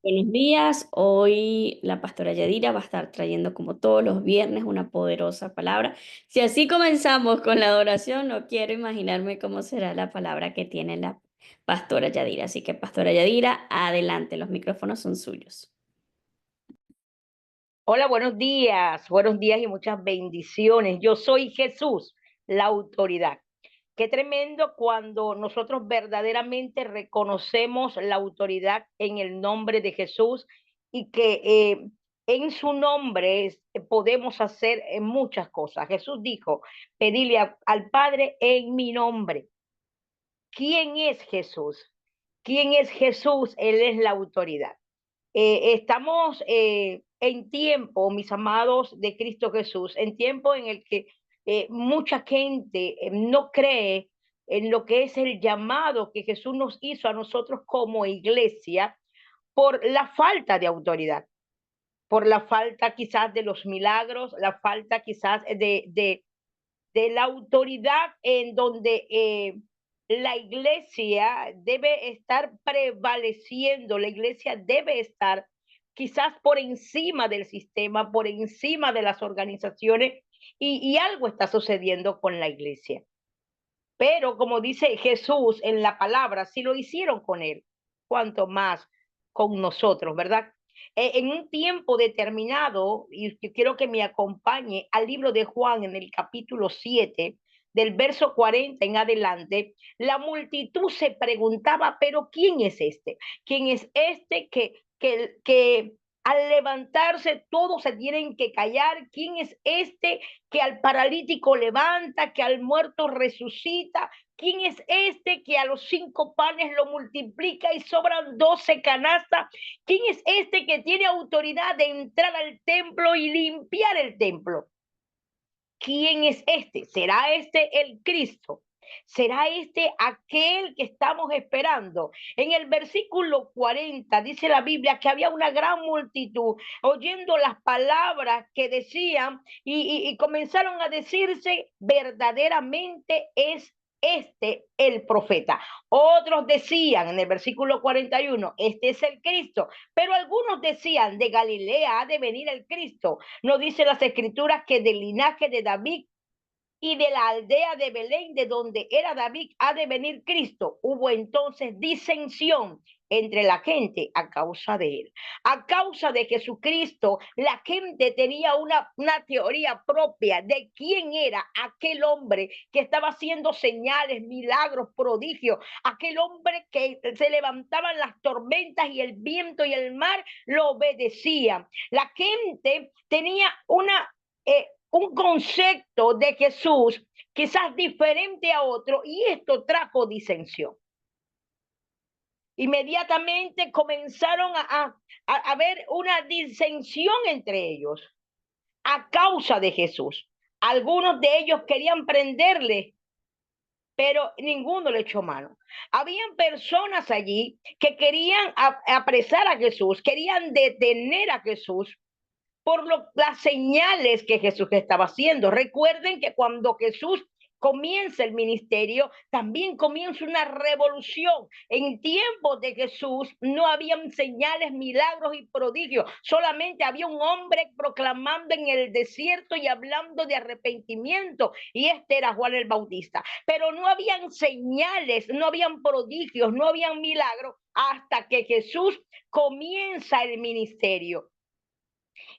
Buenos días, hoy la pastora Yadira va a estar trayendo como todos los viernes una poderosa palabra. Si así comenzamos con la adoración, no quiero imaginarme cómo será la palabra que tiene la pastora Yadira. Así que pastora Yadira, adelante, los micrófonos son suyos. Hola, buenos días y muchas bendiciones. Yo soy Jesús, la autoridad. Qué tremendo cuando nosotros verdaderamente reconocemos la autoridad en el nombre de Jesús y que en su nombre podemos hacer muchas cosas. Jesús dijo, pedirle al Padre en mi nombre. ¿Quién es Jesús? ¿Quién es Jesús? Él es la autoridad. Estamos en tiempo, mis amados de Cristo Jesús, en tiempo en el que mucha gente no cree en lo que es el llamado que Jesús nos hizo a nosotros como iglesia por la falta de autoridad, por la falta quizás de los milagros, la falta quizás de la autoridad en donde la iglesia debe estar prevaleciendo, la iglesia debe estar quizás por encima del sistema, por encima de las organizaciones, y algo está sucediendo con la iglesia. Pero como dice Jesús en la palabra, si lo hicieron con él, cuanto más con nosotros, ¿verdad? En un tiempo determinado, y yo quiero que me acompañe al libro de Juan en el capítulo 7, del verso 40 en adelante, la multitud se preguntaba, pero ¿quién es este? ¿Quién es este que al levantarse todos se tienen que callar? ¿Quién es este que al paralítico levanta, que al muerto resucita? ¿Quién es este que a los 5 panes lo multiplica y sobran 12 canastas? ¿Quién es este que tiene autoridad de entrar al templo y limpiar el templo? ¿Quién es este? ¿Será este el Cristo? ¿Será este aquel que estamos esperando? En el versículo 40 dice la Biblia que había una gran multitud oyendo las palabras que decían y comenzaron a decirse, verdaderamente es este el profeta. Otros decían en el versículo 41, este es el Cristo, pero algunos decían, de Galilea ha de venir el Cristo. ¿No dice las escrituras que del linaje de David y de la aldea de Belén, de donde era David, ha de venir Cristo? Hubo entonces disensión entre la gente a causa de él. A causa de Jesucristo, la gente tenía una teoría propia de quién era aquel hombre que estaba haciendo señales, milagros, prodigios, aquel hombre que se levantaban las tormentas y el viento y el mar lo obedecían. La gente tenía un concepto de Jesús quizás diferente a otro, y esto trajo disensión. Inmediatamente comenzaron a ver una disensión entre ellos a causa de Jesús. Algunos de ellos querían prenderle, pero ninguno le echó mano. Habían personas allí que querían apresar a Jesús, querían detener a Jesús, las señales que Jesús estaba haciendo. Recuerden que cuando Jesús comienza el ministerio, también comienza una revolución. En tiempos de Jesús no habían señales, milagros y prodigios, solamente había un hombre proclamando en el desierto y hablando de arrepentimiento, y este era Juan el Bautista. Pero no habían señales, no habían prodigios, no habían milagros hasta que Jesús comienza el ministerio.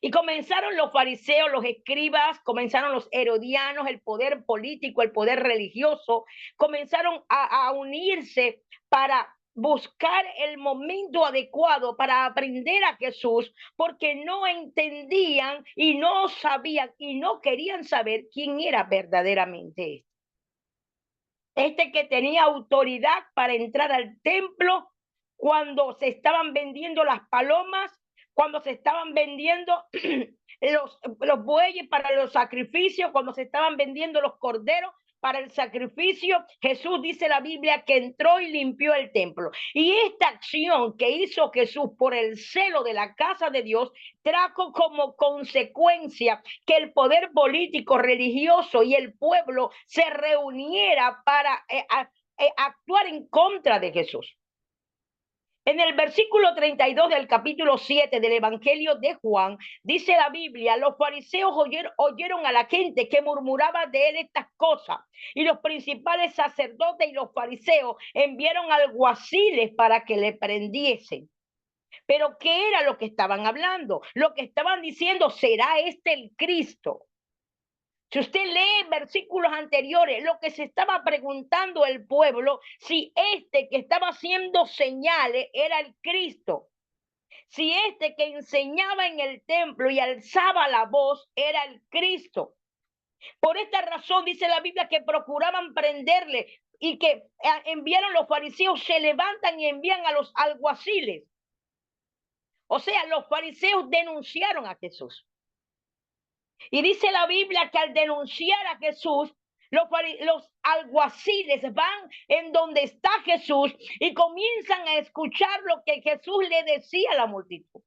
Y comenzaron los fariseos, los escribas, comenzaron los herodianos, el poder político, el poder religioso, comenzaron a unirse para buscar el momento adecuado para aprender a Jesús, porque no entendían y no sabían y no querían saber quién era verdaderamente este. Este que tenía autoridad para entrar al templo cuando se estaban vendiendo las palomas, cuando se estaban vendiendo los bueyes para los sacrificios, cuando se estaban vendiendo los corderos para el sacrificio. Jesús, dice la Biblia, que entró y limpió el templo. Y esta acción que hizo Jesús por el celo de la casa de Dios trajo como consecuencia que el poder político, religioso y el pueblo se reuniera para actuar en contra de Jesús. En el versículo 32 del capítulo 7 del Evangelio de Juan, dice la Biblia, los fariseos oyeron a la gente que murmuraba de él estas cosas, y los principales sacerdotes y los fariseos enviaron alguaciles para que le prendiesen. Pero ¿qué era lo que estaban hablando? Lo que estaban diciendo, ¿será este el Cristo? Si usted lee versículos anteriores, lo que se estaba preguntando el pueblo, si este que estaba haciendo señales era el Cristo, si este que enseñaba en el templo y alzaba la voz era el Cristo. Por esta razón dice la Biblia que procuraban prenderle y que enviaron los fariseos, se levantan y envían a los alguaciles. O sea, los fariseos denunciaron a Jesús. Y dice la Biblia que al denunciar a Jesús, los alguaciles van en donde está Jesús y comienzan a escuchar lo que Jesús le decía a la multitud.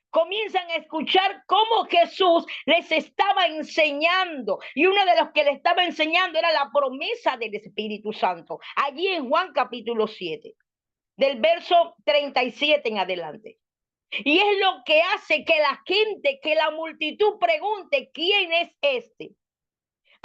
Comienzan a escuchar cómo Jesús les estaba enseñando. Y uno de los que le estaba enseñando era la promesa del Espíritu Santo. Allí en Juan capítulo 7, del verso 37 en adelante. Y es lo que hace que la gente, que la multitud pregunte, ¿quién es este?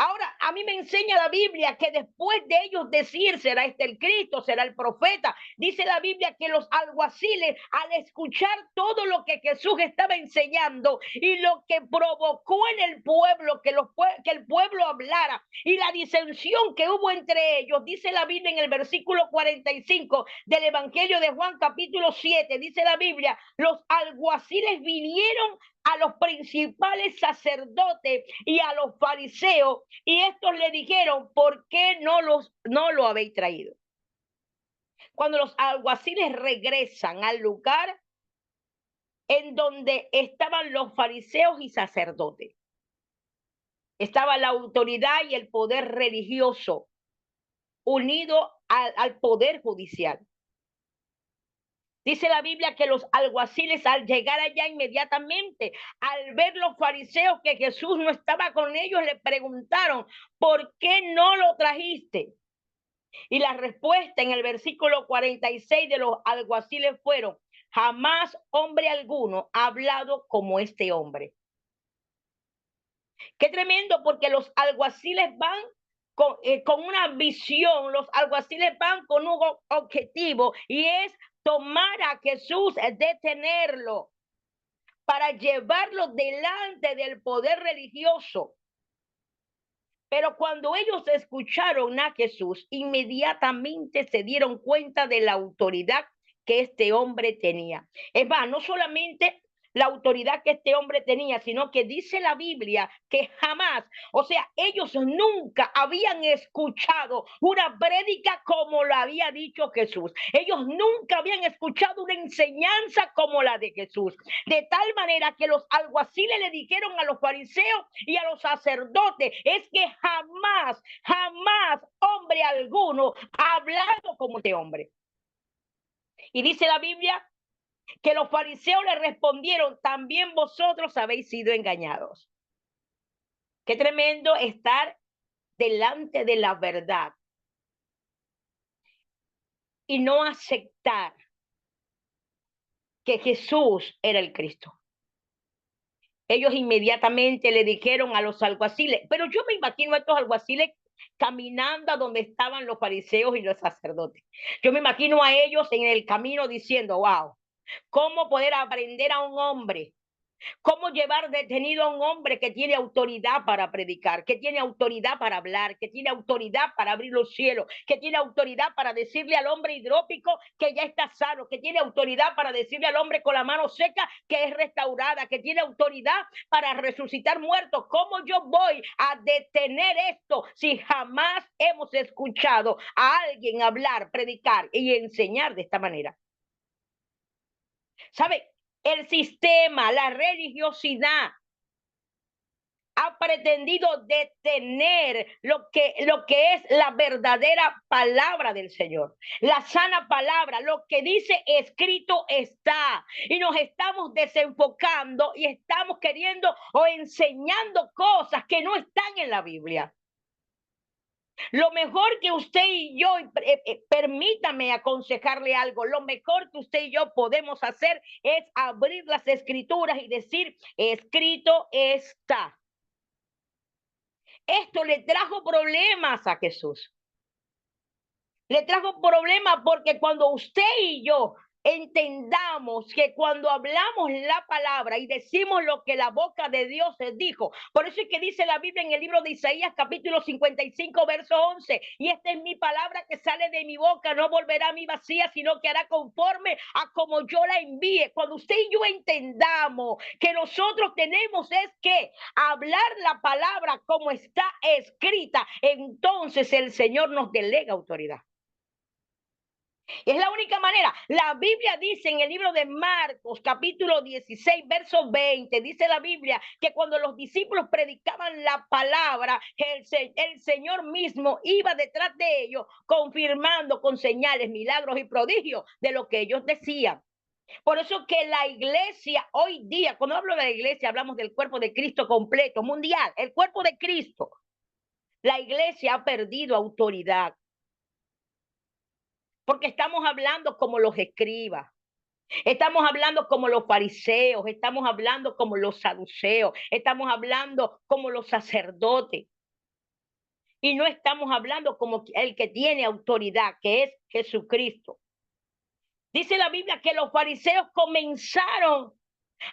Ahora, a mí me enseña la Biblia que después de ellos decir, será este el Cristo, será el profeta, dice la Biblia que los alguaciles, al escuchar todo lo que Jesús estaba enseñando y lo que provocó en el pueblo, que el pueblo hablara y la disensión que hubo entre ellos, dice la Biblia en el versículo 45 del Evangelio de Juan capítulo 7, dice la Biblia, los alguaciles vinieron a los principales sacerdotes y a los fariseos, y estos le dijeron, ¿por qué no lo habéis traído? Cuando los alguaciles regresan al lugar en donde estaban los fariseos y sacerdotes, estaba la autoridad y el poder religioso unido al poder judicial. Dice la Biblia que los alguaciles al llegar allá inmediatamente, al ver los fariseos que Jesús no estaba con ellos, le preguntaron, ¿por qué no lo trajiste? Y la respuesta en el versículo 46 de los alguaciles fueron, jamás hombre alguno ha hablado como este hombre. Qué tremendo, porque los alguaciles van con una visión, los alguaciles van con un objetivo y es tomar a Jesús, detenerlo, para llevarlo delante del poder religioso. Pero cuando ellos escucharon a Jesús, inmediatamente se dieron cuenta de la autoridad que este hombre tenía. Es más, no solamente la autoridad que este hombre tenía, sino que dice la Biblia que jamás, o sea, ellos nunca habían escuchado una prédica como la había dicho Jesús. Ellos nunca habían escuchado una enseñanza como la de Jesús. De tal manera que los alguaciles le dijeron a los fariseos y a los sacerdotes, es que jamás, jamás hombre alguno ha hablado como este hombre. Y dice la Biblia que los fariseos le respondieron, también vosotros habéis sido engañados. Qué tremendo estar delante de la verdad y no aceptar que Jesús era el Cristo. Ellos inmediatamente le dijeron a los alguaciles, pero yo me imagino a estos alguaciles caminando a donde estaban los fariseos y los sacerdotes. Yo me imagino a ellos en el camino diciendo, wow, ¿cómo poder aprender a un hombre? ¿Cómo llevar detenido a un hombre que tiene autoridad para predicar, que tiene autoridad para hablar, que tiene autoridad para abrir los cielos, que tiene autoridad para decirle al hombre hidrópico que ya está sano, que tiene autoridad para decirle al hombre con la mano seca que es restaurada, que tiene autoridad para resucitar muertos? ¿Cómo yo voy a detener esto si jamás hemos escuchado a alguien hablar, predicar y enseñar de esta manera? ¿Sabe? El sistema, la religiosidad ha pretendido detener lo que es la verdadera palabra del Señor, la sana palabra, lo que dice escrito está. Y nos estamos desenfocando y estamos queriendo o enseñando cosas que no están en la Biblia. Lo mejor que usted y yo, permítame aconsejarle algo, lo mejor que usted y yo podemos hacer es abrir las escrituras y decir, escrito está. Esto le trajo problemas a Jesús. Le trajo problemas porque cuando usted y yo entendamos que cuando hablamos la palabra y decimos lo que la boca de Dios dijo, por eso es que dice la Biblia en el libro de Isaías capítulo 55 verso 11, y esta es mi palabra que sale de mi boca, no volverá a mí vacía, sino que hará conforme a como yo la envíe. Cuando usted y yo entendamos que nosotros tenemos es que hablar la palabra como está escrita, entonces el Señor nos delega autoridad. Es la única manera. La Biblia dice en el libro de Marcos, capítulo 16, verso 20, dice la Biblia que cuando los discípulos predicaban la palabra, el Señor mismo iba detrás de ellos, confirmando con señales, milagros y prodigios de lo que ellos decían. Por eso que la iglesia hoy día, cuando hablo de la iglesia, hablamos del cuerpo de Cristo completo, mundial, el cuerpo de Cristo. La iglesia ha perdido autoridad. Porque estamos hablando como los escribas, estamos hablando como los fariseos, estamos hablando como los saduceos, estamos hablando como los sacerdotes. Y no estamos hablando como el que tiene autoridad, que es Jesucristo. Dice la Biblia que los fariseos comenzaron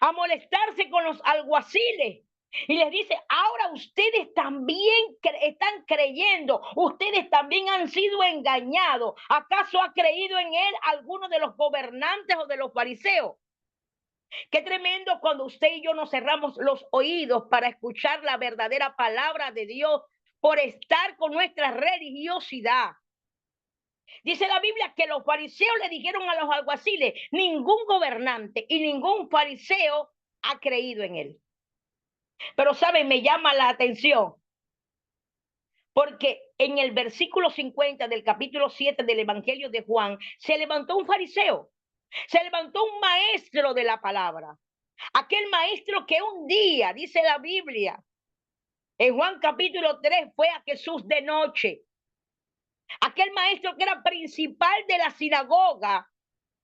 a molestarse con los alguaciles. Y les dice, ahora ustedes también están creyendo, ustedes también han sido engañados. ¿Acaso ha creído en él alguno de los gobernantes o de los fariseos? Qué tremendo cuando usted y yo nos cerramos los oídos para escuchar la verdadera palabra de Dios por estar con nuestra religiosidad. Dice la Biblia que los fariseos le dijeron a los alguaciles, ningún gobernante y ningún fariseo ha creído en él. Pero, ¿saben? Me llama la atención porque en el versículo 50 del capítulo 7 del Evangelio de Juan, se levantó un fariseo, se levantó un maestro de la palabra. Aquel maestro que un día, dice la Biblia, en Juan capítulo 3, fue a Jesús de noche. Aquel maestro que era principal de la sinagoga.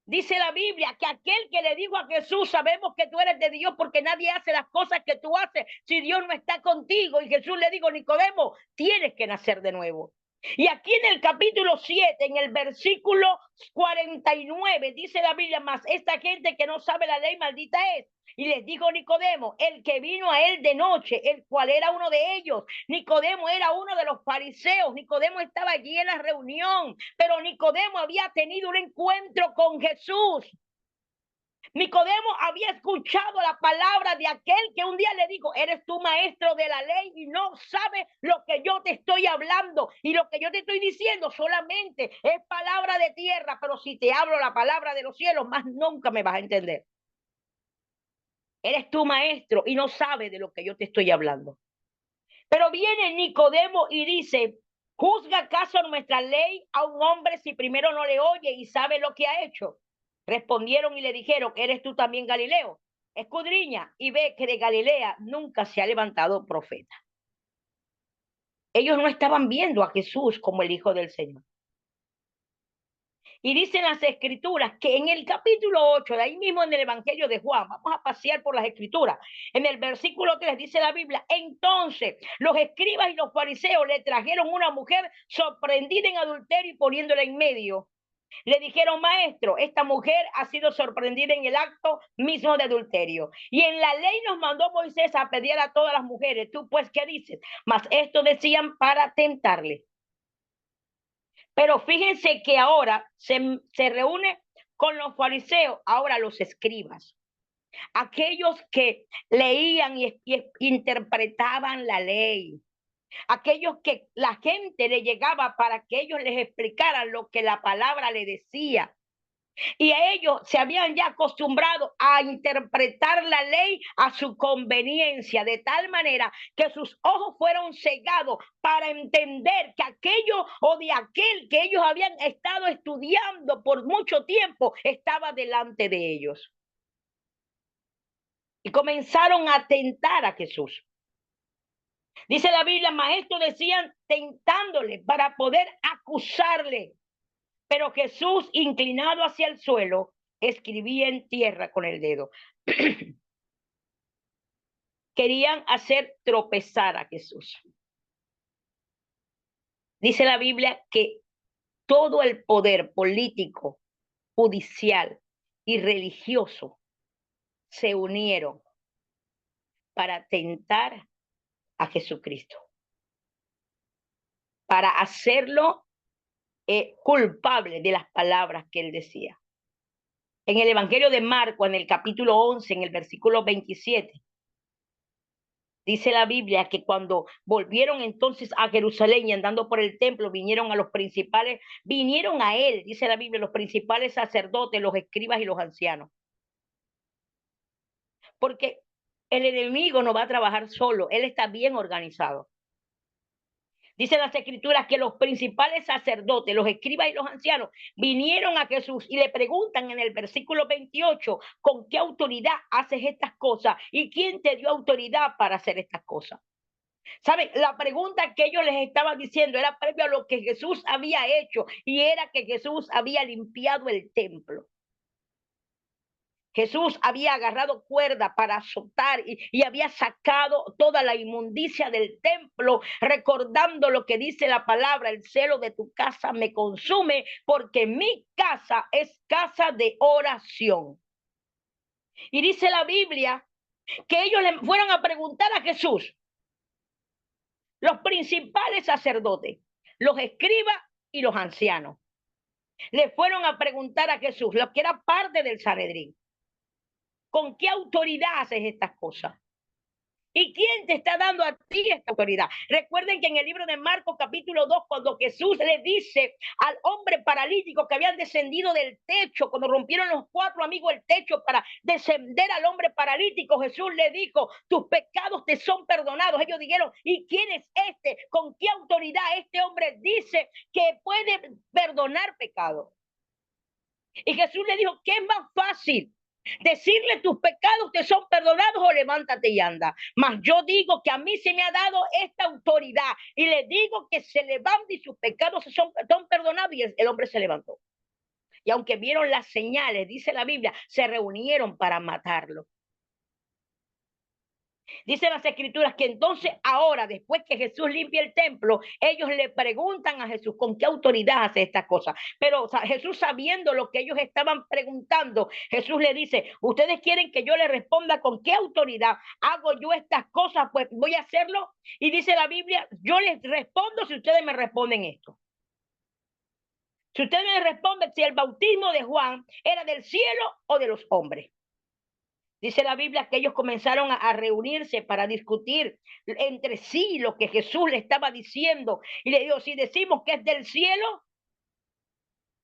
Dice la Biblia que aquel que le dijo a Jesús, sabemos que tú eres de Dios porque nadie hace las cosas que tú haces si Dios no está contigo. Y Jesús le dijo, Nicodemo, tienes que nacer de nuevo. Y aquí en el capítulo 7, en el versículo 49, dice la Biblia, más esta gente que no sabe la ley, maldita es. Y les dijo Nicodemo, el que vino a él de noche, el cual era uno de ellos. Nicodemo era uno de los fariseos. Nicodemo estaba allí en la reunión, pero Nicodemo había tenido un encuentro con Jesús. Nicodemo había escuchado la palabra de aquel que un día le dijo, eres tú maestro de la ley y no sabes lo que yo te estoy hablando. Y lo que yo te estoy diciendo solamente es palabra de tierra, pero si te hablo la palabra de los cielos, más nunca me vas a entender. Eres tú maestro y no sabes de lo que yo te estoy hablando. Pero viene Nicodemo y dice, ¿juzga acaso nuestra ley a un hombre si primero no le oye y sabe lo que ha hecho? Respondieron y le dijeron, ¿eres tú también Galileo? Escudriña y ve que de Galilea nunca se ha levantado profeta. Ellos no estaban viendo a Jesús como el Hijo del Señor. Y dicen las escrituras que en el capítulo 8, de ahí mismo en el Evangelio de Juan, vamos a pasear por las escrituras, en el versículo 3 dice la Biblia, entonces los escribas y los fariseos le trajeron una mujer sorprendida en adulterio y poniéndola en medio. Le dijeron, maestro, esta mujer ha sido sorprendida en el acto mismo de adulterio. Y en la ley nos mandó Moisés a pedir a todas las mujeres. ¿Tú pues qué dices? Mas esto decían para tentarle. Pero fíjense que ahora se reúne con los fariseos, ahora los escribas, aquellos que leían y interpretaban la ley, aquellos que la gente le llegaba para que ellos les explicaran lo que la palabra le decía. Y a ellos se habían ya acostumbrado a interpretar la ley a su conveniencia, de tal manera que sus ojos fueron cegados para entender que aquello o de aquel que ellos habían estado estudiando por mucho tiempo estaba delante de ellos. Y comenzaron a tentar a Jesús. Dice la Biblia, maestro decían tentándole para poder acusarle. Pero Jesús, inclinado hacia el suelo, escribía en tierra con el dedo. Querían hacer tropezar a Jesús. Dice la Biblia que todo el poder político, judicial y religioso se unieron para tentar a Jesucristo, para hacerlo culpable de las palabras que él decía. En el Evangelio de Marco, en el capítulo 11, en el versículo 27, dice la Biblia que cuando volvieron entonces a Jerusalén y andando por el templo, vinieron a él, dice la Biblia, los principales sacerdotes, los escribas y los ancianos. Porque el enemigo no va a trabajar solo, él está bien organizado. Dice las escrituras que los principales sacerdotes, los escribas y los ancianos vinieron a Jesús y le preguntan en el versículo 28, ¿con qué autoridad haces estas cosas? ¿Y quién te dio autoridad para hacer estas cosas? ¿Saben? La pregunta que ellos les estaban diciendo era previo a lo que Jesús había hecho y era que Jesús había limpiado el templo. Jesús había agarrado cuerda para azotar y había sacado toda la inmundicia del templo, recordando lo que dice la palabra, el celo de tu casa me consume, porque mi casa es casa de oración. Y dice la Biblia que ellos le fueron a preguntar a Jesús, los principales sacerdotes, los escribas y los ancianos, le fueron a preguntar a Jesús, lo que era parte del Sanedrín, ¿con qué autoridad haces estas cosas? ¿Y quién te está dando a ti esta autoridad? Recuerden que en el libro de Marcos capítulo 2, cuando Jesús le dice al hombre paralítico que habían descendido del techo, cuando rompieron los 4 amigos el techo para descender al hombre paralítico, Jesús le dijo, tus pecados te son perdonados. Ellos dijeron, ¿y quién es este? ¿Con qué autoridad este hombre dice que puede perdonar pecados? Y Jesús le dijo, ¿qué es más fácil? Decirle tus pecados te son perdonados o levántate y anda. Mas yo digo que a mí se me ha dado esta autoridad y le digo que se levante y sus pecados son perdonados, y el hombre se levantó. Y aunque vieron las señales, dice la Biblia, se reunieron para matarlo. Dicen las escrituras que entonces ahora, después que Jesús limpia el templo, ellos le preguntan a Jesús con qué autoridad hace estas cosas. Pero Jesús, sabiendo lo que ellos estaban preguntando, Jesús le dice, ustedes quieren que yo les responda con qué autoridad hago yo estas cosas, pues voy a hacerlo. Y dice la Biblia, yo les respondo si ustedes me responden esto. Si ustedes me responden si el bautismo de Juan era del cielo o de los hombres. Dice la Biblia que ellos comenzaron a reunirse para discutir entre sí lo que Jesús le estaba diciendo. Y le dijo, si decimos que es del cielo,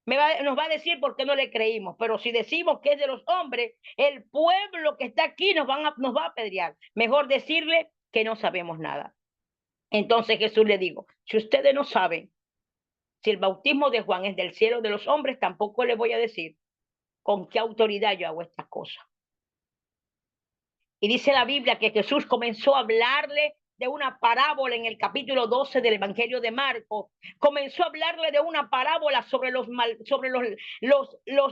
nos va a decir por qué no le creímos. Pero si decimos que es de los hombres, el pueblo que está aquí nos va a apedrear. Mejor decirle que no sabemos nada. Entonces Jesús le dijo, si ustedes no saben si el bautismo de Juan es del cielo o de los hombres, tampoco les voy a decir con qué autoridad yo hago estas cosas. Y dice la Biblia que Jesús comenzó a hablarle de una parábola en el capítulo 12 del Evangelio de Marcos. Comenzó a hablarle de una parábola sobre los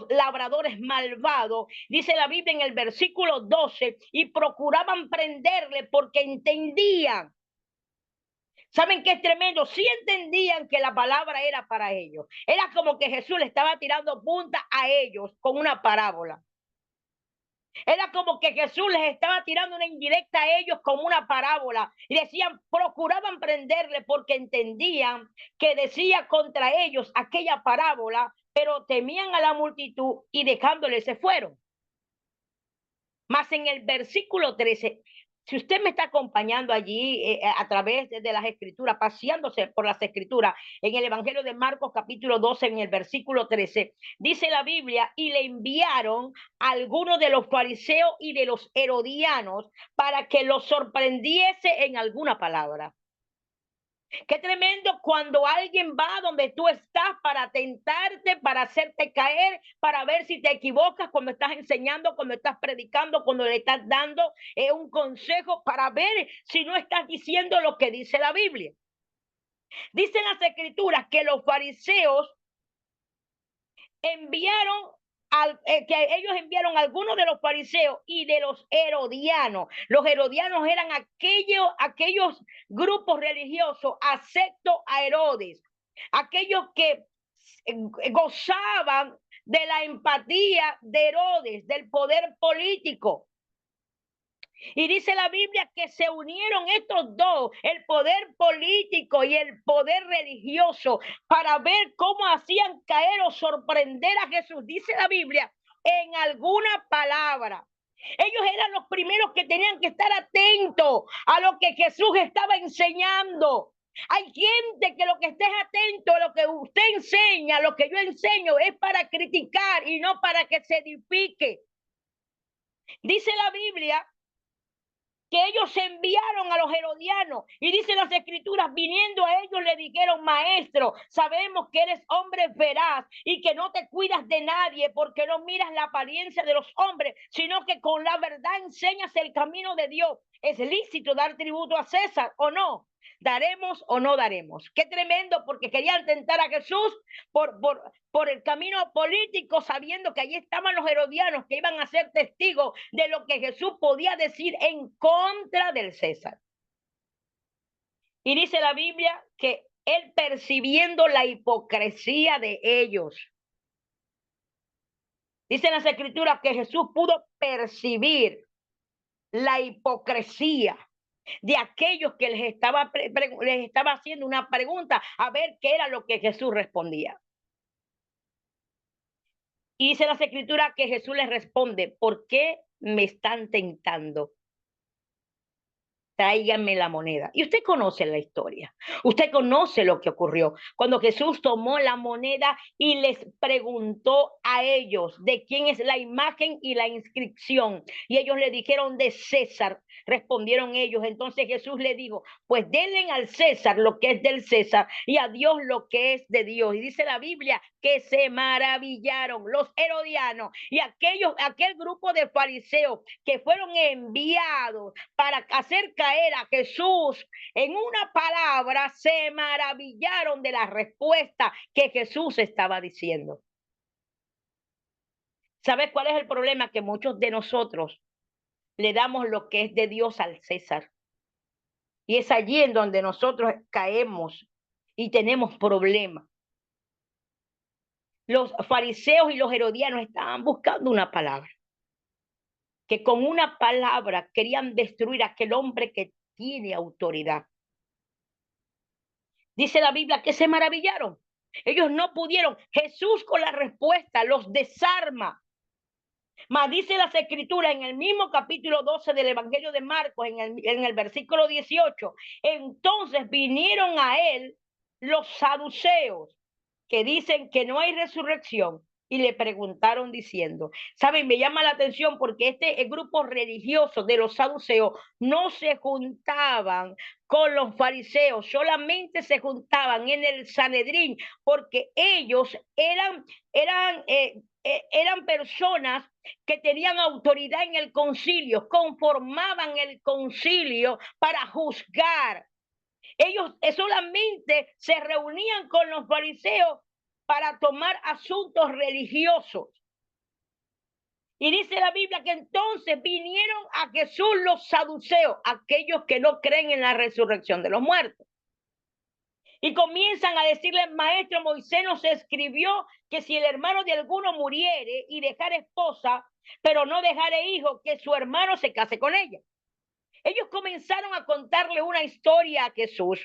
labradores malvados. Dice la Biblia en el versículo 12, y procuraban prenderle porque entendían. ¿Saben qué es tremendo? Sí entendían que la palabra era para ellos. Era como que Jesús le estaba tirando punta a ellos con una parábola. Era como que Jesús les estaba tirando una indirecta a ellos como una parábola. Y decían, procuraban prenderle porque entendían que decía contra ellos aquella parábola, pero temían a la multitud y dejándole se fueron. Mas en el versículo 13, si usted me está acompañando allí a través de las escrituras, paseándose por las escrituras, en el Evangelio de Marcos capítulo 12, en el versículo 13, dice la Biblia, y le enviaron a algunos de los fariseos y de los herodianos para que los sorprendiese en alguna palabra. Qué tremendo cuando alguien va donde tú estás para tentarte, para hacerte caer, para ver si te equivocas cuando estás enseñando, cuando estás predicando, cuando le estás dando un consejo, para ver si no estás diciendo lo que dice la Biblia. Dicen las escrituras que los fariseos enviaron que ellos enviaron a algunos de los fariseos y de los herodianos. Los herodianos eran aquellos grupos religiosos afectos a Herodes, aquellos que gozaban de la empatía de Herodes, del poder político. Y dice la Biblia que se unieron estos dos, el poder político y el poder religioso, para ver cómo hacían caer o sorprender a Jesús. Dice la Biblia, en alguna palabra. Ellos eran los primeros que tenían que estar atentos a lo que Jesús estaba enseñando. Hay gente que lo que estés atento a lo que usted enseña, lo que yo enseño, es para criticar y no para que se edifique. Dice la Biblia que ellos enviaron a los herodianos, y dice las escrituras, viniendo a ellos le dijeron, maestro, sabemos que eres hombre veraz y que no te cuidas de nadie porque no miras la apariencia de los hombres, sino que con la verdad enseñas el camino de Dios. ¿Es lícito dar tributo a César o no? ¿Daremos o no daremos? Qué tremendo, porque querían tentar a Jesús por el camino político, sabiendo que allí estaban los herodianos que iban a ser testigos de lo que Jesús podía decir en contra del César. Y dice la Biblia que él, percibiendo la hipocresía de ellos, dicen las escrituras que Jesús pudo percibir la hipocresía de aquellos que les estaba haciendo una pregunta a ver qué era lo que Jesús respondía. Y dice las escrituras que Jesús les responde, ¿por qué me están tentando? Tráiganme la moneda. Y usted conoce la historia, usted conoce lo que ocurrió cuando Jesús tomó la moneda y les preguntó a ellos de quién es la imagen y la inscripción. Y ellos le dijeron de César, respondieron ellos. Entonces Jesús le dijo, pues denle al César lo que es del César y a Dios lo que es de Dios. Y dice la Biblia que se maravillaron los herodianos y aquel grupo de fariseos que fueron enviados para hacer caer a Jesús en una palabra, se maravillaron de la respuesta que Jesús estaba diciendo. ¿Sabes cuál es el problema? Que muchos de nosotros le damos lo que es de Dios al César. Y es allí en donde nosotros caemos y tenemos problemas. Los fariseos y los herodianos estaban buscando una palabra, que con una palabra querían destruir a aquel hombre que tiene autoridad. Dice la Biblia que se maravillaron. Ellos no pudieron. Jesús con la respuesta los desarma. Mas dice las escrituras en el mismo capítulo 12 del Evangelio de Marcos, en el versículo 18, entonces vinieron a él los saduceos, que dicen que no hay resurrección, y le preguntaron diciendo, saben, me llama la atención porque el grupo religioso de los saduceos no se juntaban con los fariseos, solamente se juntaban en el Sanedrín, porque ellos eran personas que tenían autoridad en el concilio, conformaban el concilio para juzgar. Ellos solamente se reunían con los fariseos para tomar asuntos religiosos. Y dice la Biblia que entonces vinieron a Jesús los saduceos, aquellos que no creen en la resurrección de los muertos. Y comienzan a decirle, maestro, Moisés nos escribió que si el hermano de alguno muriere y dejare esposa, pero no dejare hijo, que su hermano se case con ella. Ellos comenzaron a contarle una historia a Jesús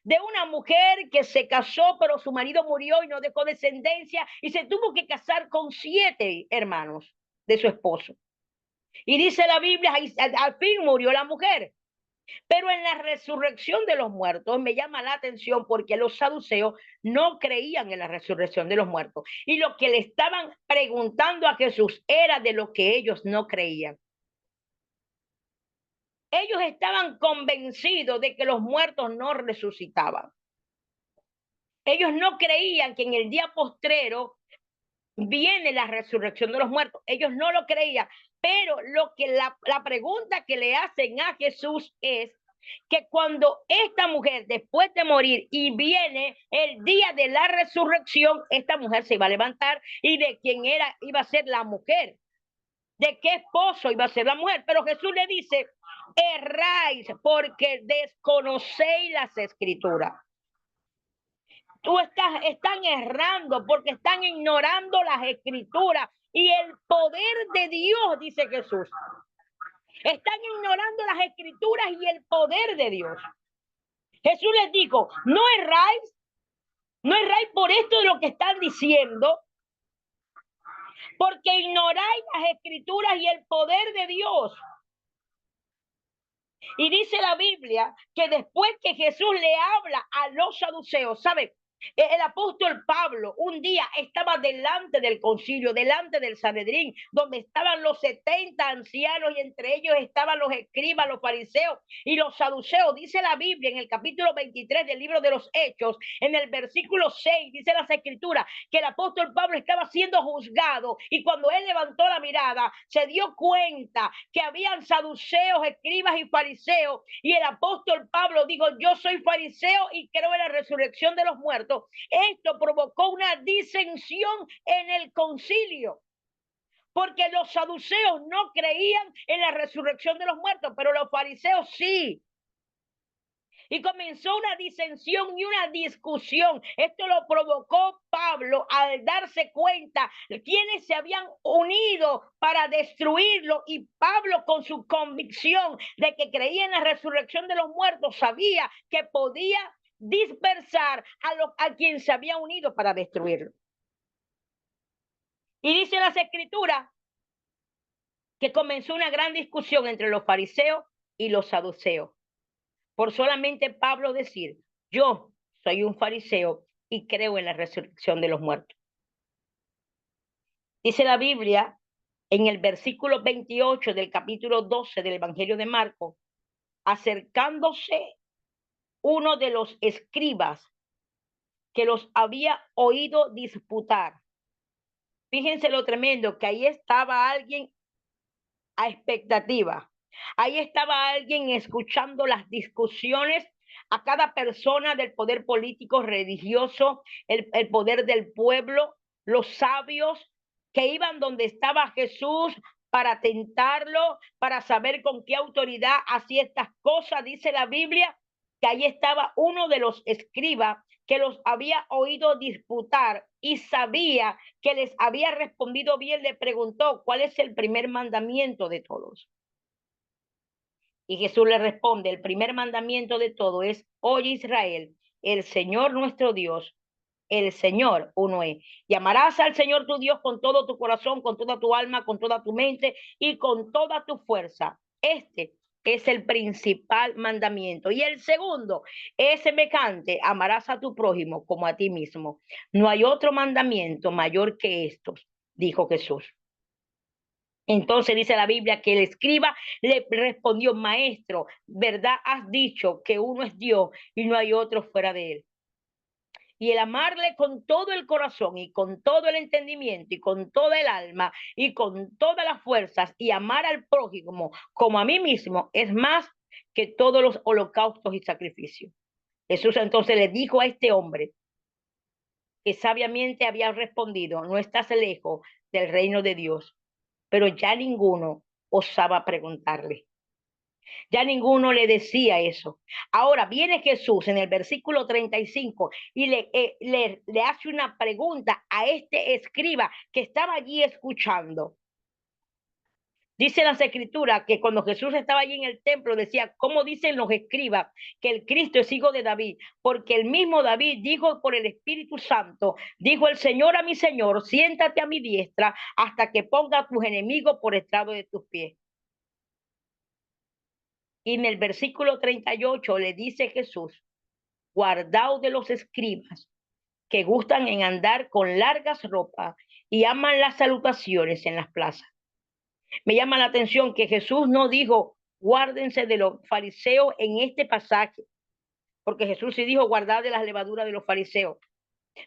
de una mujer que se casó, pero su marido murió y no dejó descendencia y se tuvo que casar con 7 hermanos de su esposo. Y dice la Biblia, al fin murió la mujer. Pero en la resurrección de los muertos me llama la atención porque los saduceos no creían en la resurrección de los muertos. Y lo que le estaban preguntando a Jesús era de lo que ellos no creían. Ellos estaban convencidos de que los muertos no resucitaban. Ellos no creían que en el día postrero viene la resurrección de los muertos. Ellos no lo creían. Pero la pregunta que le hacen a Jesús es que cuando esta mujer, después de morir y viene el día de la resurrección, esta mujer se iba a levantar y de quién iba a ser la mujer, de qué esposo iba a ser la mujer. Pero Jesús le dice, erráis porque desconocéis las escrituras. Están errando porque están ignorando las escrituras y el poder de Dios, dice Jesús. Están ignorando las escrituras y el poder de Dios. Jesús les dijo, no erráis por esto de lo que están diciendo, porque ignoráis las escrituras y el poder de Dios. Y dice la Biblia que después que Jesús le habla a los saduceos, ¿sabe? El apóstol Pablo un día estaba delante del concilio, delante del Sanedrín, donde estaban los 70 ancianos y entre ellos estaban los escribas, los fariseos y los saduceos. Dice la Biblia en el capítulo 23 del libro de los Hechos, en el versículo 6, dice las escrituras, que el apóstol Pablo estaba siendo juzgado y cuando él levantó la mirada, se dio cuenta que habían saduceos, escribas y fariseos y el apóstol Pablo dijo, yo soy fariseo y creo en la resurrección de los muertos. Esto provocó una disensión en el concilio, porque los saduceos no creían en la resurrección de los muertos, pero los fariseos sí. Y comenzó una disensión y una discusión. Esto lo provocó Pablo al darse cuenta de quienes se habían unido para destruirlo. Y Pablo, con su convicción de que creía en la resurrección de los muertos, sabía que podía dispersar a quien se había unido para destruirlo. Y dice las escrituras que comenzó una gran discusión entre los fariseos y los saduceos. Por solamente Pablo decir, yo soy un fariseo y creo en la resurrección de los muertos. Dice la Biblia en el versículo 28 del capítulo 12 del Evangelio de Marcos, acercándose uno de los escribas que los había oído disputar. Fíjense lo tremendo, que ahí estaba alguien a expectativa. Ahí estaba alguien escuchando las discusiones a cada persona del poder político, religioso, el poder del pueblo, los sabios que iban donde estaba Jesús para tentarlo, para saber con qué autoridad hacía estas cosas. Dice la Biblia que ahí estaba uno de los escribas que los había oído disputar y sabía que les había respondido bien. Le preguntó, ¿cuál es el primer mandamiento de todos? Y Jesús le responde, el primer mandamiento de todo es, oye Israel, el Señor nuestro Dios, el Señor uno es. Y amarás al Señor tu Dios con todo tu corazón, con toda tu alma, con toda tu mente y con toda tu fuerza. Este es el principal mandamiento. Y el segundo es semejante, amarás a tu prójimo como a ti mismo. No hay otro mandamiento mayor que estos, dijo Jesús. Entonces dice la Biblia que el escriba le respondió, maestro, ¿verdad has dicho que uno es Dios y no hay otro fuera de él? Y el amarle con todo el corazón y con todo el entendimiento y con toda el alma y con todas las fuerzas y amar al prójimo como a mí mismo es más que todos los holocaustos y sacrificios. Jesús entonces le dijo a este hombre que sabiamente había respondido, no estás lejos del reino de Dios, pero ya ninguno osaba preguntarle. Ya ninguno le decía eso. Ahora viene Jesús en el versículo 35 y le hace una pregunta a este escriba que estaba allí escuchando. Dice las escrituras que cuando Jesús estaba allí en el templo decía, ¿cómo dicen los escribas que el Cristo es hijo de David? Porque el mismo David dijo por el Espíritu Santo, dijo el Señor a mi Señor, siéntate a mi diestra hasta que ponga a tus enemigos por estrado de tus pies. Y en el versículo 38 le dice Jesús, guardaos de los escribas que gustan en andar con largas ropas y aman las salutaciones en las plazas. Me llama la atención que Jesús no dijo, guárdense de los fariseos en este pasaje, porque Jesús sí dijo guardad de las levaduras de los fariseos.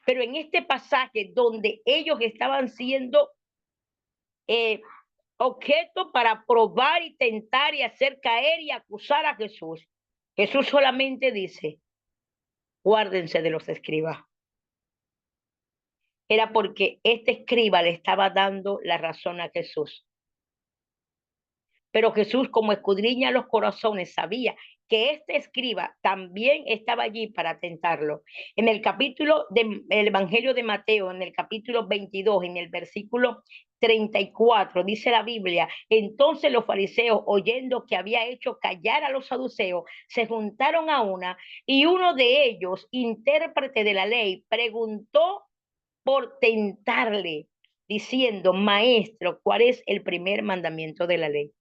Pero en este pasaje donde ellos estaban siendo objeto para probar y tentar y hacer caer y acusar a Jesús, Jesús solamente dice, guárdense de los escribas. Era porque este escriba le estaba dando la razón a Jesús. Pero Jesús, como escudriña los corazones, sabía que este escriba también estaba allí para tentarlo. En el capítulo del Evangelio de Mateo, en el capítulo 22, en el versículo 34, dice la Biblia, entonces los fariseos, oyendo que había hecho callar a los saduceos, se juntaron a una, y uno de ellos, intérprete de la ley, preguntó por tentarle, diciendo, maestro, ¿cuál es el primer mandamiento de la ley?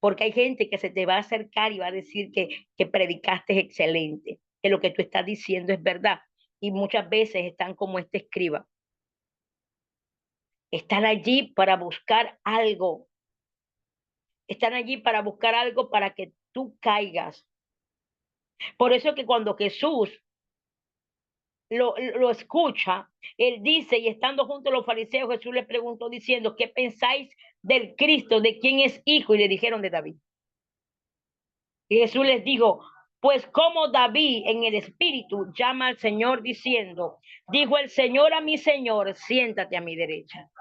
Porque hay gente que se te va a acercar y va a decir que predicaste excelente, que lo que tú estás diciendo es verdad. Y muchas veces están como este escriba. Están allí para buscar algo. Están allí para buscar algo para que tú caigas. Por eso que cuando Jesús lo escucha, él dice, y estando junto a los fariseos, Jesús le preguntó diciendo, ¿qué pensáis del Cristo? ¿De quién es hijo? Y le dijeron de David. Y Jesús les dijo, pues como David en el espíritu llama al Señor diciendo, dijo el Señor a mi Señor, siéntate a mi derecha.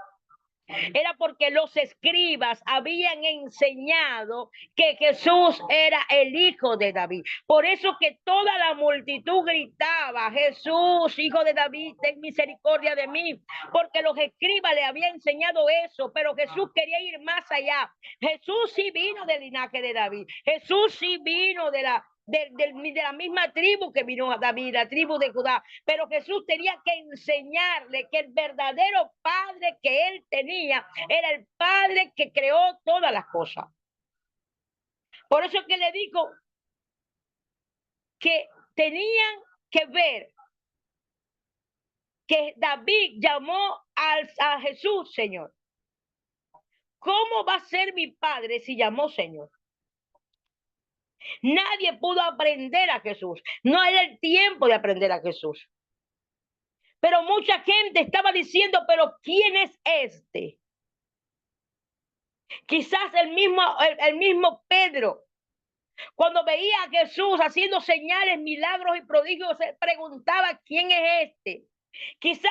Era porque los escribas habían enseñado que Jesús era el hijo de David. Por eso que toda la multitud gritaba, Jesús, hijo de David, ten misericordia de mí. Porque los escribas le habían enseñado eso, pero Jesús quería ir más allá. Jesús sí vino del linaje de David. Jesús sí vino de la misma tribu que vino a David, la tribu de Judá. Pero Jesús tenía que enseñarle que el verdadero padre que él tenía era el padre que creó todas las cosas. Por eso es que le digo que tenían que ver que David llamó a Jesús Señor. ¿Cómo va a ser mi padre si llamó Señor? Nadie pudo aprender a Jesús. No era el tiempo de aprender a Jesús. Pero mucha gente estaba diciendo, pero ¿quién es este? Quizás el mismo Pedro, cuando veía a Jesús haciendo señales, milagros y prodigios, se preguntaba, ¿quién es este? Quizás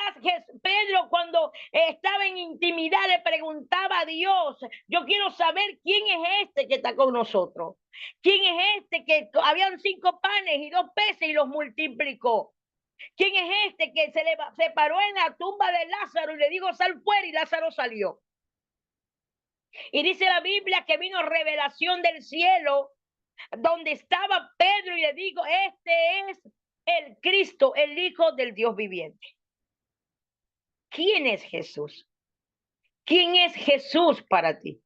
Pedro, cuando estaba en intimidad, le preguntaba a Dios, yo quiero saber quién es este que está con nosotros. ¿Quién es este que habían 5 panes y 2 peces y los multiplicó? ¿Quién es este que se paró en la tumba de Lázaro y le dijo, sal fuera, y Lázaro salió? Y dice la Biblia que vino revelación del cielo, donde estaba Pedro, y le digo, este es el Cristo, el Hijo del Dios viviente. ¿Quién es Jesús? ¿Quién es Jesús para ti?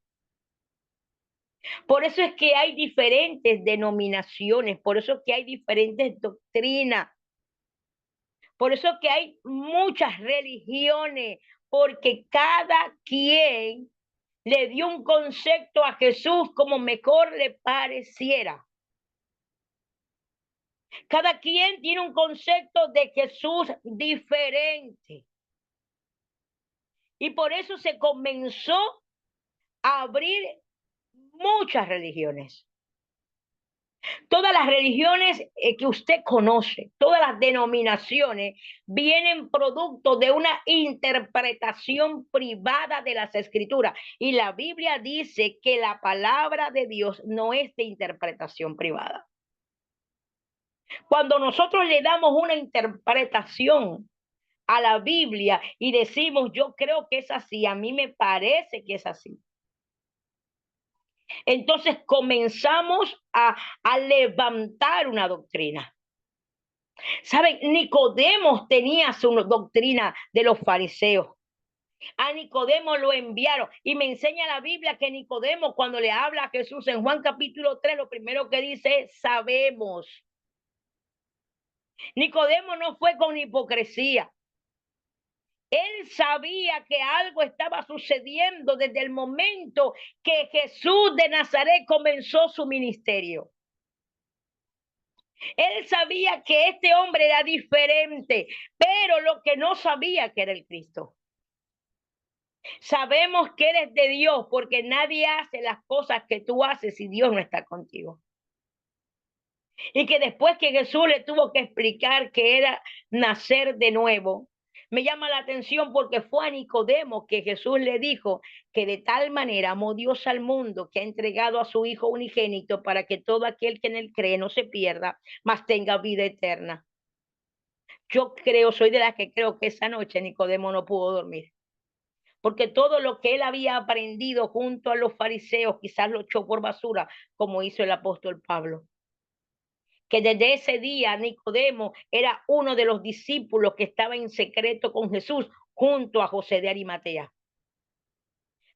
Por eso es que hay diferentes denominaciones, por eso es que hay diferentes doctrinas, por eso es que hay muchas religiones, porque cada quien le dio un concepto a Jesús como mejor le pareciera. Cada quien tiene un concepto de Jesús diferente. Y por eso se comenzó a abrir muchas religiones. Todas las religiones que usted conoce, todas las denominaciones, vienen producto de una interpretación privada de las escrituras. Y la Biblia dice que la palabra de Dios no es de interpretación privada. Cuando nosotros le damos una interpretación a la Biblia y decimos, yo creo que es así, a mí me parece que es así, entonces comenzamos a levantar una doctrina. ¿Saben? Nicodemo tenía su doctrina de los fariseos. A Nicodemo lo enviaron y me enseña la Biblia que Nicodemo, cuando le habla a Jesús en Juan capítulo 3, lo primero que dice es sabemos. Nicodemo no fue con hipocresía. Él sabía que algo estaba sucediendo desde el momento que Jesús de Nazaret comenzó su ministerio. Él sabía que este hombre era diferente, pero lo que no sabía que era el Cristo. Sabemos que eres de Dios porque nadie hace las cosas que tú haces si Dios no está contigo. Y que después que Jesús le tuvo que explicar que era nacer de nuevo, me llama la atención porque fue a Nicodemo que Jesús le dijo que de tal manera amó Dios al mundo que ha entregado a su Hijo unigénito para que todo aquel que en él cree no se pierda, mas tenga vida eterna. Yo creo, soy de las que creo que esa noche Nicodemo no pudo dormir, porque todo lo que él había aprendido junto a los fariseos quizás lo echó por basura, como hizo el apóstol Pablo. Que desde ese día Nicodemo era uno de los discípulos que estaba en secreto con Jesús junto a José de Arimatea.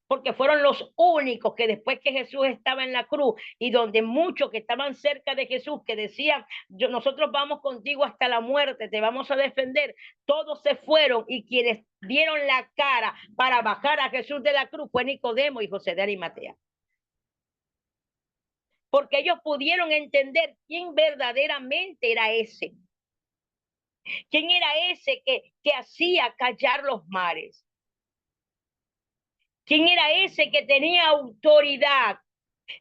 Porque fueron los únicos que después que Jesús estaba en la cruz y donde muchos que estaban cerca de Jesús que decían, nosotros vamos contigo hasta la muerte, te vamos a defender, todos se fueron y quienes dieron la cara para bajar a Jesús de la cruz fue Nicodemo y José de Arimatea. Porque ellos pudieron entender quién verdaderamente era ese. ¿Quién era ese que hacía callar los mares? ¿Quién era ese que tenía autoridad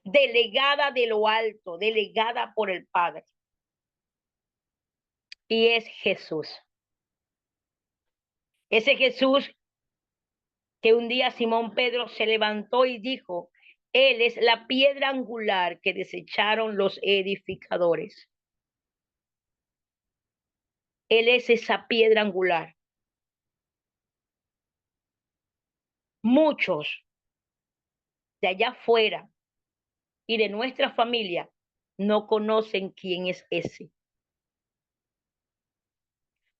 delegada de lo alto, delegada por el Padre? Y es Jesús. Ese Jesús que un día Simón Pedro se levantó y dijo, Él es la piedra angular que desecharon los edificadores. Él es esa piedra angular. Muchos de allá afuera y de nuestra familia no conocen quién es ese.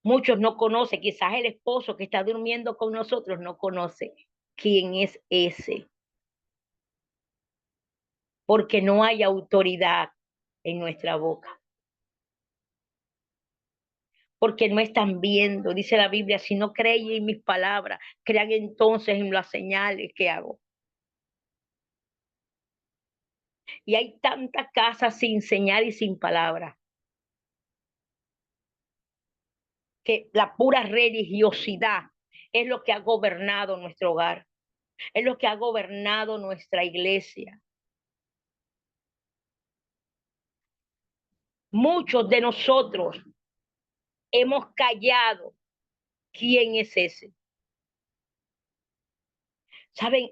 Muchos no conocen, quizás el esposo que está durmiendo con nosotros no conoce quién es ese, porque no hay autoridad en nuestra boca, porque no están viendo, dice la Biblia, si no creen en mis palabras, crean entonces en las señales que hago. Y hay tantas casas sin señal y sin palabra, que la pura religiosidad es lo que ha gobernado nuestro hogar, es lo que ha gobernado nuestra iglesia. Muchos de nosotros hemos callado quién es ese. ¿Saben?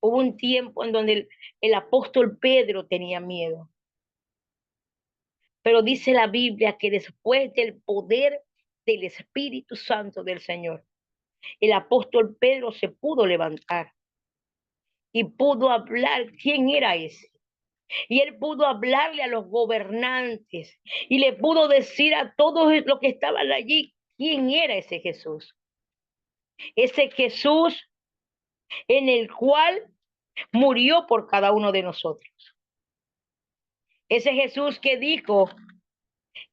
Hubo un tiempo en donde el apóstol Pedro tenía miedo. Pero dice la Biblia que después del poder del Espíritu Santo del Señor, el apóstol Pedro se pudo levantar y pudo hablar quién era ese. Y él pudo hablarle a los gobernantes y le pudo decir a todos los que estaban allí quién era ese Jesús. Ese Jesús en el cual murió por cada uno de nosotros. Ese Jesús que dijo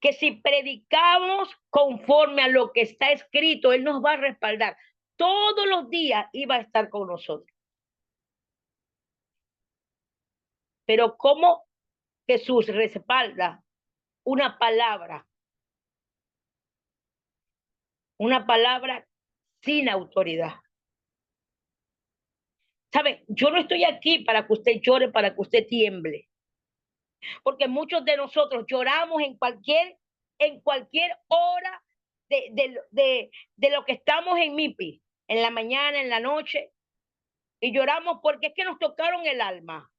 que si predicamos conforme a lo que está escrito, Él nos va a respaldar. Todos los días iba a estar con nosotros. Pero ¿cómo Jesús respalda una palabra? Una palabra sin autoridad. ¿Sabe? Yo no estoy aquí para que usted llore, para que usted tiemble. Porque muchos de nosotros lloramos en cualquier hora de lo que estamos en MIPI, en la mañana, en la noche, y lloramos porque es que nos tocaron el alma.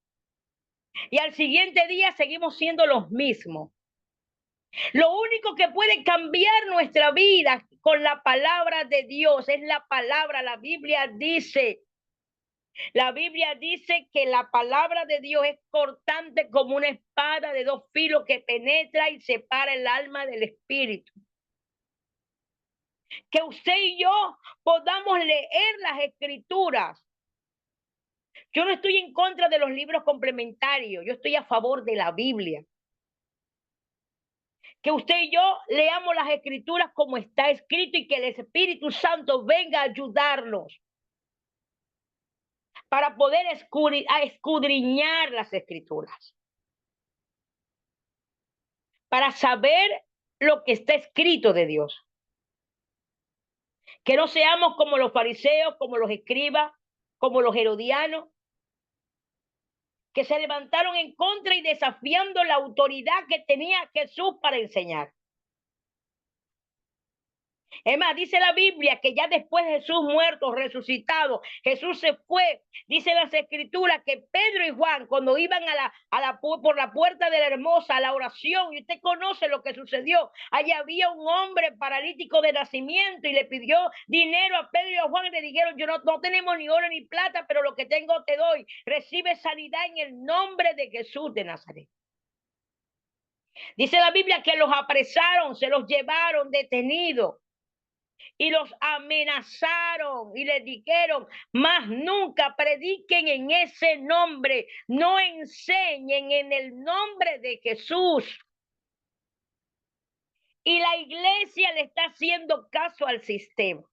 Y al siguiente día seguimos siendo los mismos. Lo único que puede cambiar nuestra vida con la palabra de Dios es la palabra. La Biblia dice que la palabra de Dios es cortante como una espada de dos filos que penetra y separa el alma del espíritu. Que usted y yo podamos leer las escrituras. Yo no estoy en contra de los libros complementarios, yo estoy a favor de la Biblia. Que usted y yo leamos las escrituras como está escrito y que el Espíritu Santo venga a ayudarnos para poder escudriñar las escrituras, para saber lo que está escrito de Dios. Que no seamos como los fariseos, como los escribas, como los herodianos, que se levantaron en contra y desafiando la autoridad que tenía Jesús para enseñar. Es más, dice la Biblia que ya después de Jesús muerto, resucitado, Jesús se fue. Dice las escrituras que Pedro y Juan, cuando iban por la puerta de la hermosa, a la oración, y usted conoce lo que sucedió, allí había un hombre paralítico de nacimiento y le pidió dinero a Pedro y a Juan y le dijeron, yo no tenemos ni oro ni plata, pero lo que tengo te doy. Recibe sanidad en el nombre de Jesús de Nazaret. Dice la Biblia que los apresaron, se los llevaron detenidos y los amenazaron y les dijeron, más nunca prediquen en ese nombre, no enseñen en el nombre de Jesús. Y la iglesia le está haciendo caso al sistema.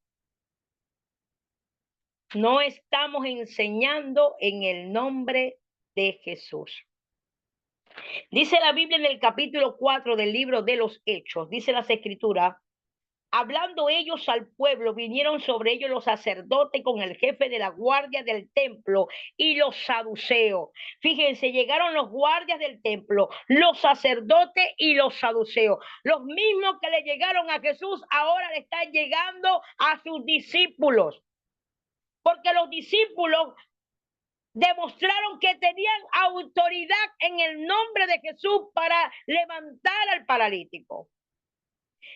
No estamos enseñando en el nombre de Jesús. Dice la Biblia en el capítulo 4 del libro de los Hechos, dice las Escrituras, hablando ellos al pueblo, vinieron sobre ellos los sacerdotes con el jefe de la guardia del templo y los saduceos. Fíjense, llegaron los guardias del templo, los sacerdotes y los saduceos. Los mismos que le llegaron a Jesús, ahora le están llegando a sus discípulos. Porque los discípulos demostraron que tenían autoridad en el nombre de Jesús para levantar al paralítico.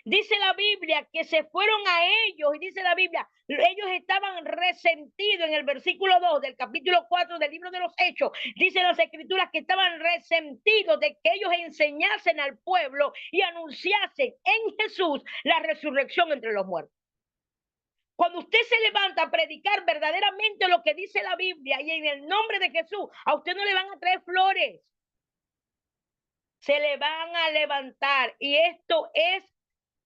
Dice la Biblia que se fueron a ellos y dice la Biblia, ellos estaban resentidos en el versículo 2 del capítulo 4 del libro de los Hechos. Dice las escrituras que estaban resentidos de que ellos enseñasen al pueblo y anunciasen en Jesús la resurrección entre los muertos. Cuando usted se levanta a predicar verdaderamente lo que dice la Biblia y en el nombre de Jesús, a usted no le van a traer flores. Se le van a levantar y esto es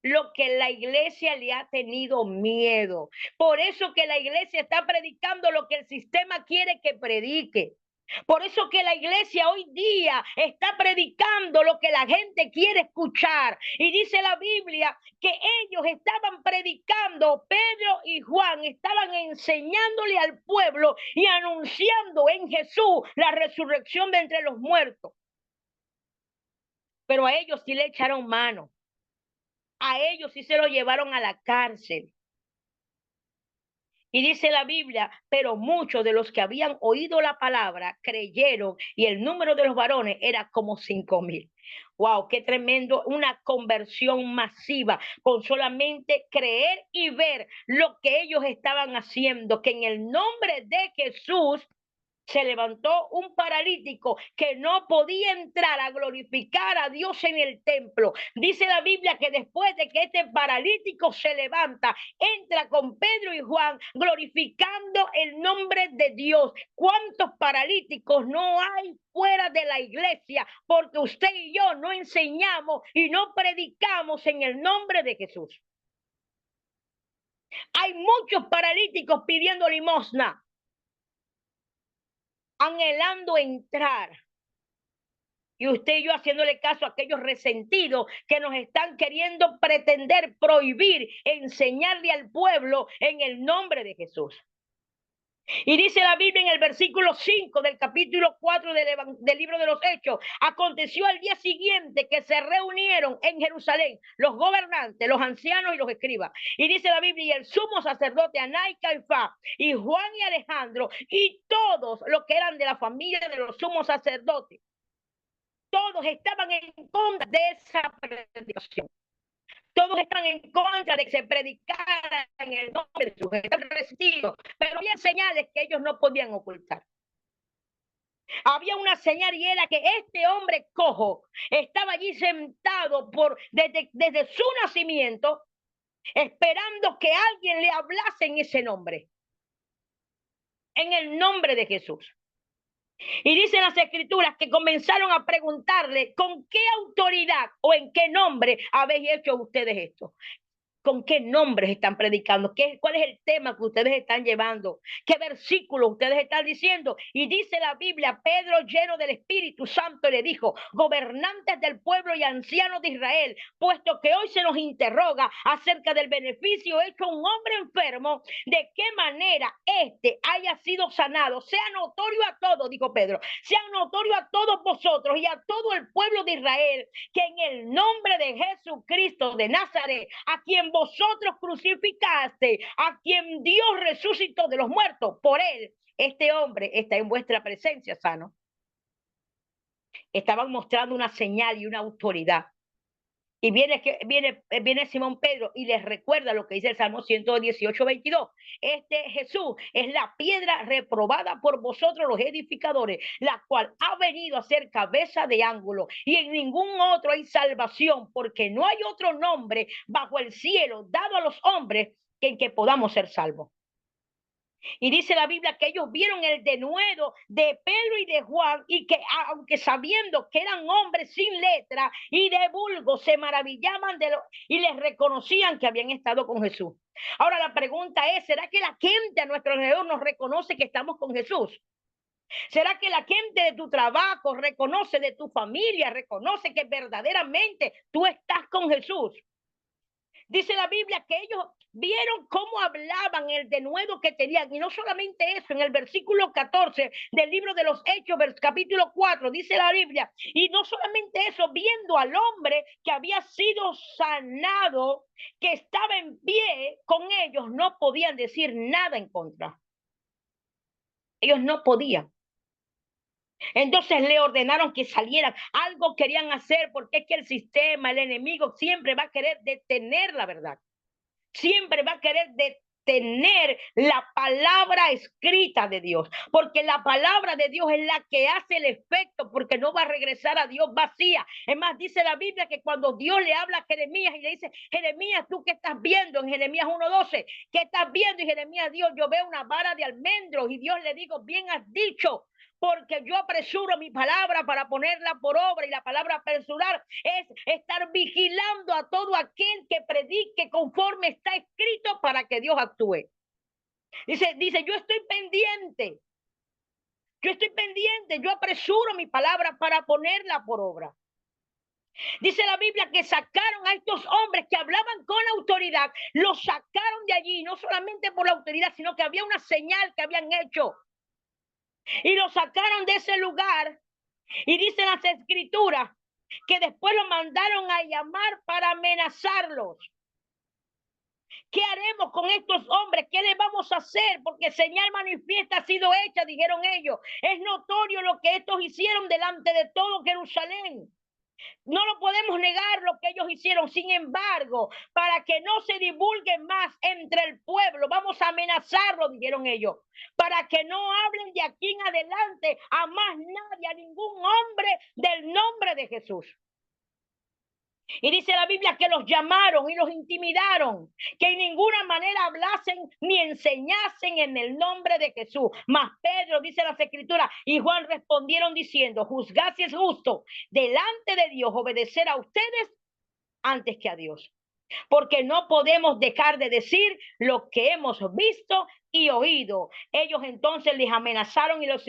lo que la iglesia le ha tenido miedo. Por eso que la iglesia está predicando lo que el sistema quiere que predique. Por eso que la iglesia hoy día está predicando lo que la gente quiere escuchar. Y dice la Biblia que ellos estaban predicando, Pedro y Juan estaban enseñándole al pueblo y anunciando en Jesús la resurrección de entre los muertos. Pero a ellos sí le echaron mano. A ellos sí se lo llevaron a la cárcel. Y dice la Biblia, pero muchos de los que habían oído la palabra creyeron y el número de los varones era como 5,000. Wow, qué tremendo, una conversión masiva con solamente creer y ver lo que ellos estaban haciendo, que en el nombre de Jesús se levantó un paralítico que no podía entrar a glorificar a Dios en el templo. Dice la Biblia que después de que este paralítico se levanta, entra con Pedro y Juan glorificando el nombre de Dios. ¿Cuántos paralíticos no hay fuera de la iglesia? Porque usted y yo no enseñamos y no predicamos en el nombre de Jesús. Hay muchos paralíticos pidiendo limosna, anhelando entrar. Y usted y yo haciéndole caso a aquellos resentidos que nos están queriendo pretender prohibir enseñarle al pueblo en el nombre de Jesús. Y dice la Biblia en el versículo 5 del capítulo 4 del libro de los Hechos, aconteció al día siguiente que se reunieron en Jerusalén los gobernantes, los ancianos y los escribas. Y dice la Biblia, y el sumo sacerdote Anás y Caifás, y Juan y Alejandro, y todos los que eran de la familia de los sumos sacerdotes, todos estaban en contra de esa predicación. Todos están en contra de que se predicara en el nombre de Jesús. Están resentidos, pero había señales que ellos no podían ocultar. Había una señal y era que este hombre cojo estaba allí sentado desde su nacimiento, esperando que alguien le hablase en ese nombre. En el nombre de Jesús. Y dicen las escrituras que comenzaron a preguntarle con qué autoridad o en qué nombre habéis hecho ustedes esto. ¿Con qué nombres están predicando? ¿Cuál es el tema que ustedes están llevando? ¿Qué versículo ustedes están diciendo? Y dice la Biblia, Pedro, lleno del Espíritu Santo, le dijo: gobernantes del pueblo y ancianos de Israel, puesto que hoy se nos interroga acerca del beneficio hecho a un hombre enfermo, de qué manera éste haya sido sanado, sea notorio a todos, dijo Pedro, sea notorio a todos vosotros y a todo el pueblo de Israel, que en el nombre de Jesucristo de Nazaret, a quien vosotros crucificaste, a quien Dios resucitó de los muertos, por él, este hombre está en vuestra presencia sano. Estaban mostrando una señal y una autoridad. Y viene Simón Pedro y les recuerda lo que dice el Salmo 118:22. Este Jesús es la piedra reprobada por vosotros los edificadores, la cual ha venido a ser cabeza de ángulo. Y en ningún otro hay salvación, porque no hay otro nombre bajo el cielo dado a los hombres en que podamos ser salvos. Y dice la Biblia que ellos vieron el denuedo de Pedro y de Juan, y que aunque sabiendo que eran hombres sin letra y de vulgo, se maravillaban y les reconocían que habían estado con Jesús. Ahora la pregunta es, ¿será que la gente a nuestro alrededor nos reconoce que estamos con Jesús? ¿Será que la gente de tu trabajo reconoce, de tu familia, reconoce que verdaderamente tú estás con Jesús? Dice la Biblia que ellos vieron cómo hablaban, el denuedo que tenían. Y no solamente eso, en el versículo 14 del libro de los Hechos, capítulo 4, dice la Biblia, y no solamente eso, viendo al hombre que había sido sanado, que estaba en pie con ellos, no podían decir nada en contra. Ellos no podían. Entonces le ordenaron que salieran. Algo querían hacer, porque es que el sistema, el enemigo, siempre va a querer detener la verdad. Siempre va a querer detener la palabra escrita de Dios, porque la palabra de Dios es la que hace el efecto, porque no va a regresar a Dios vacía. Es más, dice la Biblia que cuando Dios le habla a Jeremías y le dice: Jeremías, ¿tú qué estás viendo? En Jeremías 1:12, ¿qué estás viendo? Y Jeremías: Dios, yo veo una vara de almendros. Y Dios le dijo: bien has dicho, porque yo apresuro mi palabra para ponerla por obra. Y la palabra apresurar es estar vigilando a todo aquel que predique conforme está escrito, para que Dios actúe. Dice, yo estoy pendiente, yo apresuro mi palabra para ponerla por obra. Dice la Biblia que sacaron a estos hombres que hablaban con autoridad, los sacaron de allí, no solamente por la autoridad, sino que había una señal que habían hecho. Y los sacaron de ese lugar. Y dicen las escrituras que después lo mandaron a llamar para amenazarlos. ¿Qué haremos con estos hombres? ¿Qué les vamos a hacer? Porque señal manifiesta ha sido hecha, dijeron ellos. Es notorio lo que estos hicieron delante de todo Jerusalén. No lo podemos negar lo que ellos hicieron. Sin embargo, para que no se divulgue más entre el pueblo, vamos a amenazarlo, dijeron ellos, para que no hablen de aquí en adelante a más nadie, a ningún hombre del nombre de Jesús. Y dice la Biblia que los llamaron y los intimidaron, que en ninguna manera hablasen ni enseñasen en el nombre de Jesús. Mas Pedro, dice las escrituras, y Juan respondieron diciendo: juzgad si es justo delante de Dios obedecer a ustedes antes que a Dios. Porque no podemos dejar de decir lo que hemos visto y oído. Ellos entonces les amenazaron y los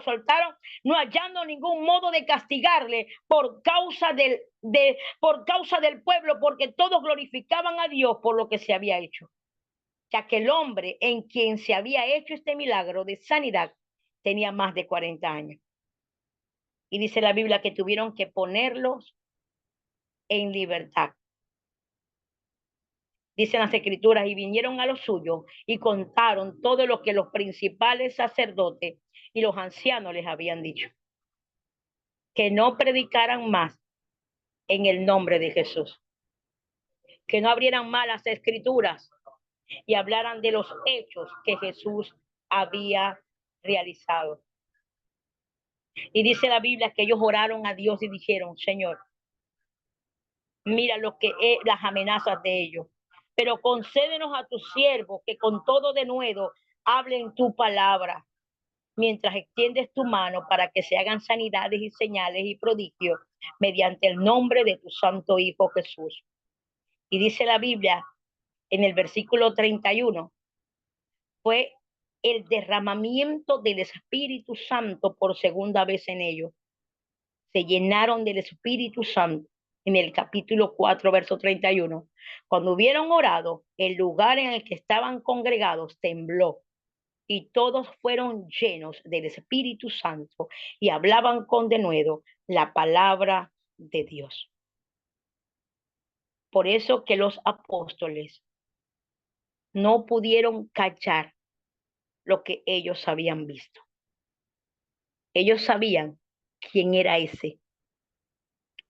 soltaron, no hallando ningún modo de castigarle por causa del pueblo, porque todos glorificaban a Dios por lo que se había hecho. Ya que el hombre en quien se había hecho este milagro de sanidad tenía más de 40 años. Y dice la Biblia que tuvieron que ponerlos en libertad. Dicen las escrituras, y vinieron a los suyos y contaron todo lo que los principales sacerdotes y los ancianos les habían dicho. Que no predicaran más en el nombre de Jesús. Que no abrieran más las escrituras y hablaran de los hechos que Jesús había realizado. Y dice la Biblia que ellos oraron a Dios y dijeron: Señor, mira lo que es las amenazas de ellos, pero concédenos a tus siervos que con todo denuedo hablen tu palabra. mientras extiendes tu mano para que se hagan sanidades y señales y prodigios mediante el nombre de tu santo Hijo Jesús. Y dice la Biblia en el versículo 31, fue el derramamiento del Espíritu Santo por segunda vez en ellos. Se llenaron del Espíritu Santo. En el capítulo 4, verso 31. Cuando hubieron orado, el lugar en el que estaban congregados tembló y todos fueron llenos del Espíritu Santo y hablaban con denuedo la palabra de Dios. Por eso que los apóstoles no pudieron callar lo que ellos habían visto. Ellos sabían quién era ese.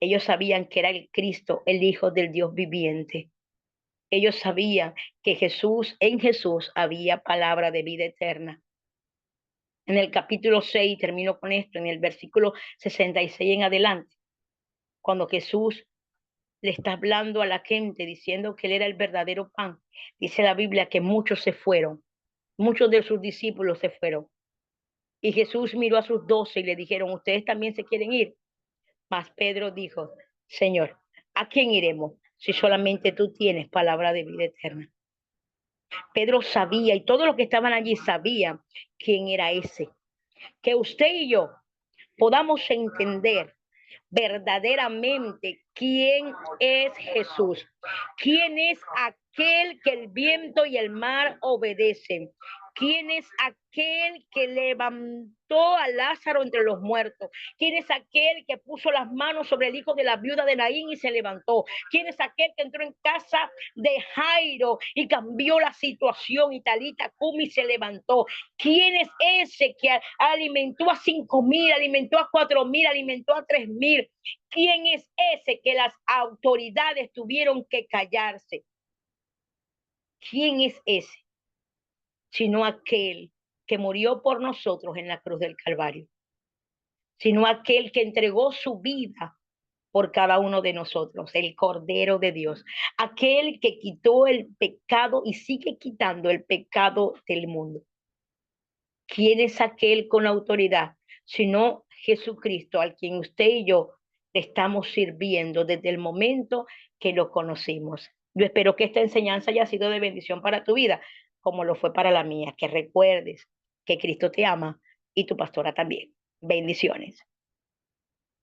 Ellos sabían que era el Cristo, el Hijo del Dios viviente. Ellos sabían que en Jesús había palabra de vida eterna. En el capítulo 6, termino con esto, en el versículo 66 en adelante, cuando Jesús le está hablando a la gente diciendo que él era el verdadero pan, dice la Biblia que muchos se fueron, muchos de sus discípulos se fueron. Y Jesús miró a sus 12 y le dijeron, ¿ustedes también se quieren ir? Mas Pedro dijo, Señor, ¿a quién iremos si solamente tú tienes palabra de vida eterna? Pedro sabía y todos los que estaban allí sabían quién era ese. Que usted y yo podamos entender verdaderamente quién es Jesús, quién es aquel que el viento y el mar obedecen, quién es aquel que levantó a Lázaro entre los muertos, quién es aquel que puso las manos sobre el hijo de la viuda de Naín y se levantó, quién es aquel que entró en casa de Jairo y cambió la situación y Talita Cumi se levantó, quién es ese que alimentó a 5,000, alimentó a 4,000, alimentó a 3,000. ¿Quién es ese que las autoridades tuvieron que callarse? ¿Quién es ese? Sino aquel que murió por nosotros en la cruz del Calvario. Sino aquel que entregó su vida por cada uno de nosotros, el Cordero de Dios. Aquel que quitó el pecado y sigue quitando el pecado del mundo. ¿Quién es aquel con autoridad? Sino Jesucristo, al quien usted y yo le estamos sirviendo desde el momento que lo conocimos. Yo espero que esta enseñanza haya sido de bendición para tu vida, como lo fue para la mía. Que recuerdes que Cristo te ama y tu pastora también. Bendiciones.